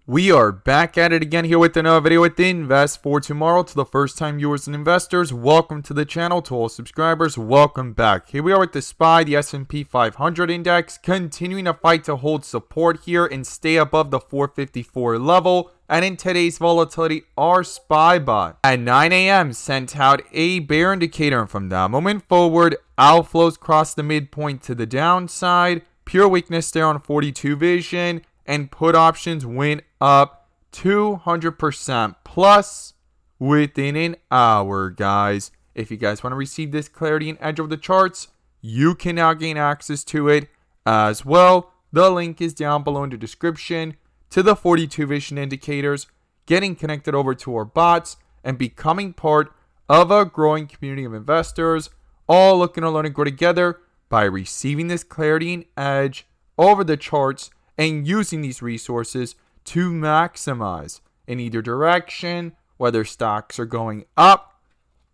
We are back at it again here with another video with Invest for Tomorrow. To the first time viewers and investors, welcome to the channel. To all subscribers, welcome back. Here we are with the SPY, the SP 500 index, continuing to fight to hold support here and stay above the 454 level. And in today's volatility, our SPY bot at 9 a.m. sent out a bear indicator, and from that moment forward, outflows crossed the midpoint to the downside. Pure weakness there on 42 vision, and put options went up 200% plus within an hour, guys. If you guys want to receive this clarity and edge of the charts, you can now gain access to it as well. The link is down below in the description to the 42 vision indicators, getting connected over to our bots, and becoming part of a growing community of investors, all looking to learn and grow together by receiving this clarity and edge over the charts and using these resources to maximize in either direction, whether stocks are going up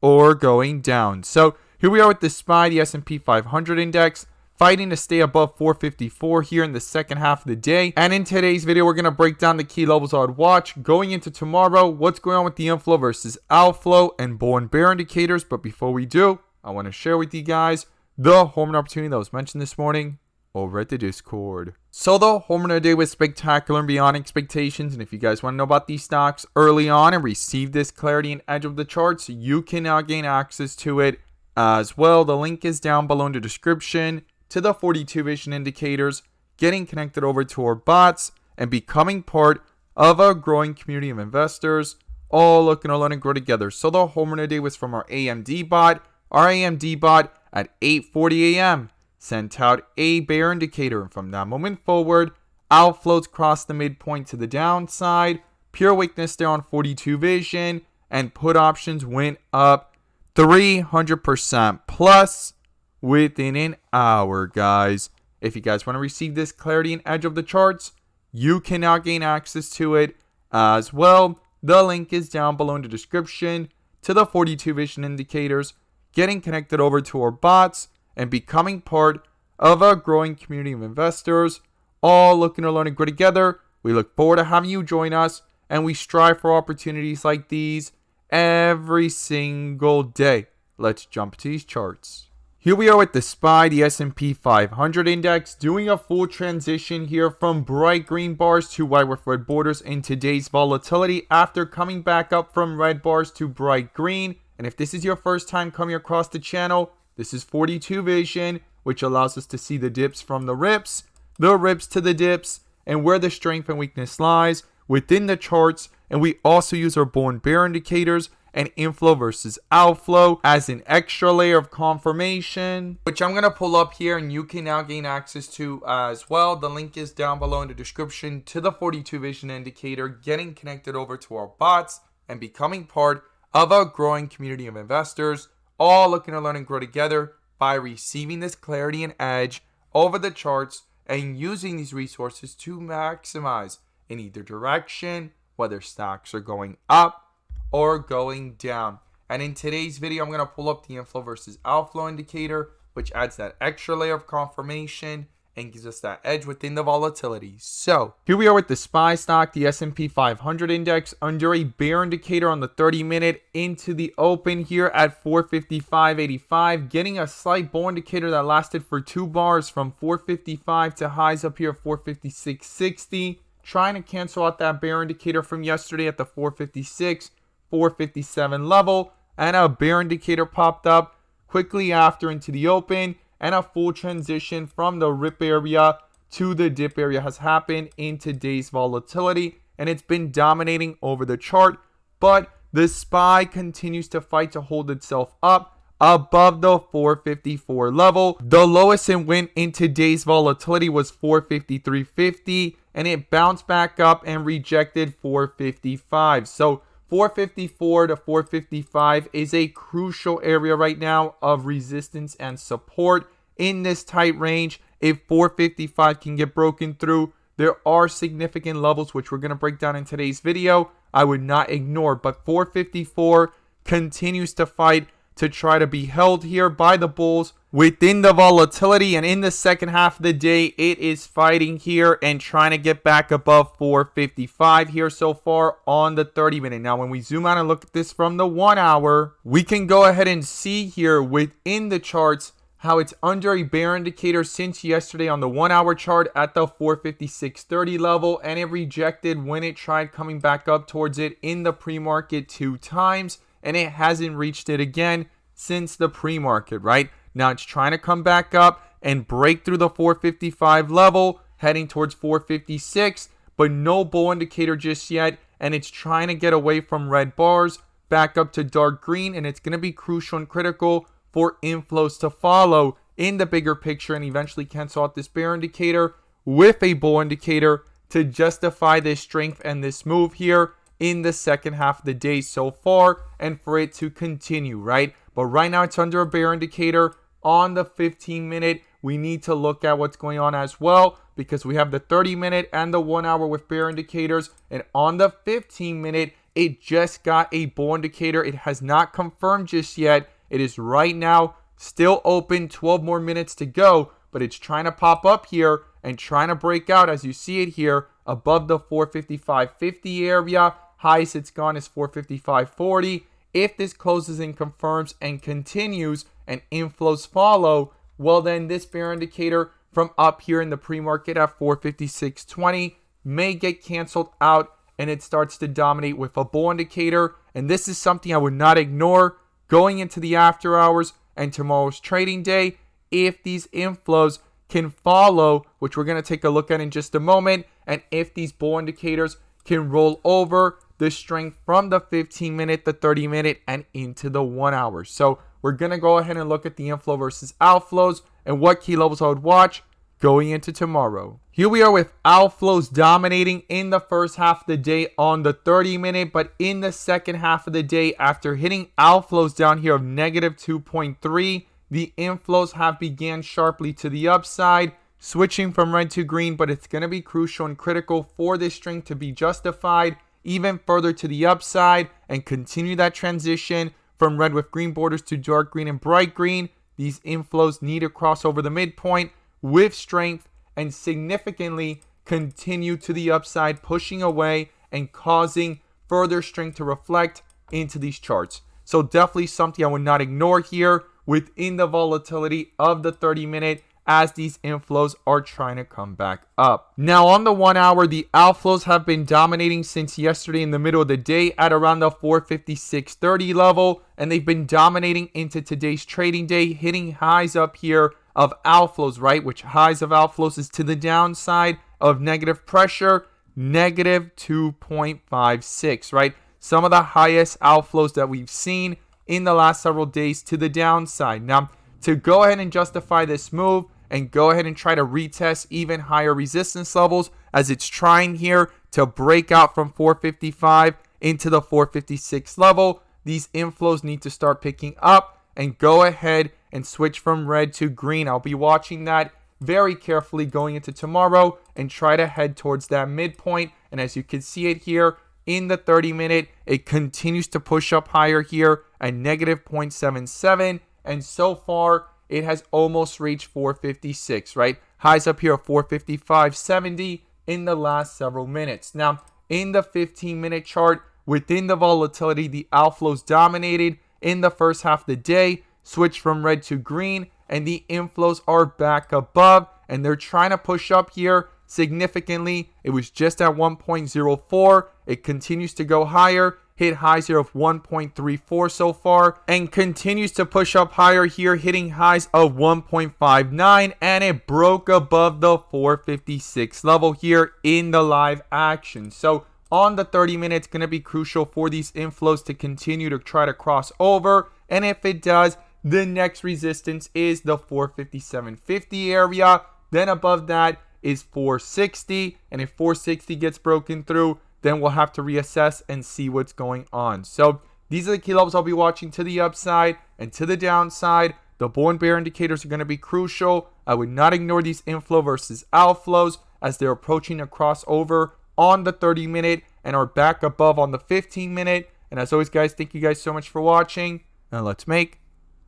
or going down. So here we are with the SPY, the SP 500 index, fighting to stay above 454 here in the second half of the day. And in today's video, we're going to break down the key levels I'd watch going into tomorrow, what's going on with the inflow versus outflow, and bull and bear indicators. But before we do, I want to share with you guys the home run opportunity that was mentioned this morning over at the Discord. So the home run of the day was spectacular and beyond expectations. And if you guys want to know about these stocks early on and receive this clarity and edge of the charts, you can now gain access to it as well. The link is down below in the description to the 42 vision indicators, getting connected over to our bots and becoming part of a growing community of investors, all looking to learn and grow together. So the home run of the day was from our AMD bot. Our AMD bot at 8:40 a.m. sent out a bear indicator, and from that moment forward, outflows crossed the midpoint to the downside. Pure weakness there on 42 vision, and put options went up 300% plus within an hour, guys. If you guys want to receive this clarity and edge of the charts, you can now gain access to it as well. The link is down below in the description to the 42 vision indicators, getting connected over to our bots and becoming part of a growing community of investors, all looking to learn and grow together. We look forward to having you join us, and we strive for opportunities like these every single day. Let's jump to these charts. Here we are with the SPY, the SP 500 index, doing a full transition here from bright green bars to white with red borders in today's volatility after coming back up from red bars to bright green. And if this is your first time coming across the channel, this is 42 vision, which allows us to see the dips from the rips to the dips, and where the strength and weakness lies within the charts. And we also use our bull and bear indicators and inflow versus outflow as an extra layer of confirmation, which I'm going to pull up here and you can now gain access to as well. The link is down below in the description to the 42 vision indicator, getting connected over to our bots and becoming part of a growing community of investors, all looking to learn and grow together by receiving this clarity and edge over the charts and using these resources to maximize in either direction, whether stocks are going up or going down. And in today's video, I'm going to pull up the inflow versus outflow indicator, which adds that extra layer of confirmation and gives us that edge within the volatility. So here we are with the SPY stock, the SP 500 index, under a bear indicator on the 30-minute into the open here at 455.85, getting a slight bull indicator that lasted for 2 bars from 455 to highs up here at 456.60, trying to cancel out that bear indicator from yesterday at the 456, 457 level, and a bear indicator popped up quickly after into the open, and a full transition from the rip area to the dip area has happened in today's volatility, and it's been dominating over the chart. But the SPY continues to fight to hold itself up above the 454 level. The lowest it went in today's volatility was 453.50, and it bounced back up and rejected 455. So 454 to 455 is a crucial area right now of resistance and support in this tight range. If 455 can get broken through, there are significant levels which we're going to break down in today's video I would not ignore, but 454 continues to fight to try to be held here by the bulls within the volatility. And in the second half of the day, it is fighting here and trying to get back above 455 here so far on the 30-minute. Now, when we zoom out and look at this from the 1 hour, we can go ahead and see here within the charts how it's under a bear indicator since yesterday on the 1 hour chart at the 456.30 level, and it rejected when it tried coming back up towards it in the pre-market 2 times, and it hasn't reached it again since the pre-market, right? Now it's trying to come back up and break through the 455 level, heading towards 456, but no bull indicator just yet, and it's trying to get away from red bars back up to dark green, and it's going to be crucial and critical for inflows to follow in the bigger picture and eventually cancel out this bear indicator with a bull indicator to justify this strength and this move here in the second half of the day so far, and for it to continue, right? But right now it's under a bear indicator. On the 15-minute, we need to look at what's going on as well, because we have the 30-minute and the 1 hour with bear indicators, and on the 15-minute, it just got a bull indicator. It has not confirmed just yet. It is right now still open, 12 more minutes to go, but it's trying to pop up here and trying to break out, as you see it here, above the 455.50 area. Highest it's gone is 455.40. If this closes and confirms and continues and inflows follow, well then this bear indicator from up here in the pre-market at 456.20 may get canceled out, and it starts to dominate with a bull indicator. And this is something I would not ignore going into the after hours and tomorrow's trading day. If these inflows can follow, which we're going to take a look at in just a moment, and if these bull indicators can roll over the strength from the 15-minute, the 30-minute, and into the 1 hour. So we're going to go ahead and look at the inflow versus outflows and what key levels I would watch going into tomorrow. Here we are with outflows dominating in the first half of the day on the 30-minute, but in the second half of the day, after hitting outflows down here of negative 2.3, the inflows have began sharply to the upside, switching from red to green, but it's going to be crucial and critical for this string to be justified even further to the upside and continue that transition from red with green borders to dark green and bright green. These inflows need to cross over the midpoint with strength and significantly continue to the upside, pushing away and causing further strength to reflect into these charts. So definitely something I would not ignore here within the volatility of the 30-minute as these inflows are trying to come back up. Now on the 1 hour, the outflows have been dominating since yesterday in the middle of the day at around the 456.30 level, and they've been dominating into today's trading day, hitting highs up here of outflows, right? Which highs of outflows is to the downside of negative pressure, negative 2.56, right? Some of the highest outflows that we've seen in the last several days to the downside. Now, to go ahead and justify this move and go ahead and try to retest even higher resistance levels as it's trying here to break out from 455 into the 456 level, these inflows need to start picking up and go ahead and switch from red to green. I'll be watching that very carefully going into tomorrow and try to head towards that midpoint. And as you can see it here in the 30-minute, it continues to push up higher here at negative 0.77. And so far, it has almost reached 456, right? Highs up here at 455.70 in the last several minutes. Now, in the 15-minute chart, within the volatility, the outflows dominated in the first half of the day, switched from red to green, and the inflows are back above, and they're trying to push up here significantly. It was just at 1.04. It continues to go higher, hit highs here of 1.34 so far, and continues to push up higher here, hitting highs of 1.59, and it broke above the 456 level here in the live action. So on the 30-minute, it's going to be crucial for these inflows to continue to try to cross over, and if it does, the next resistance is the 457.50 area. Then above that is 460, and if 460 gets broken through, then we'll have to reassess and see what's going on. So these are the key levels I'll be watching to the upside and to the downside. The bull and bear indicators are going to be crucial. I would not ignore these inflow versus outflows as they're approaching a crossover on the 30-minute and are back above on the 15-minute. And as always, guys, thank you guys so much for watching, and let's make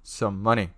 some money.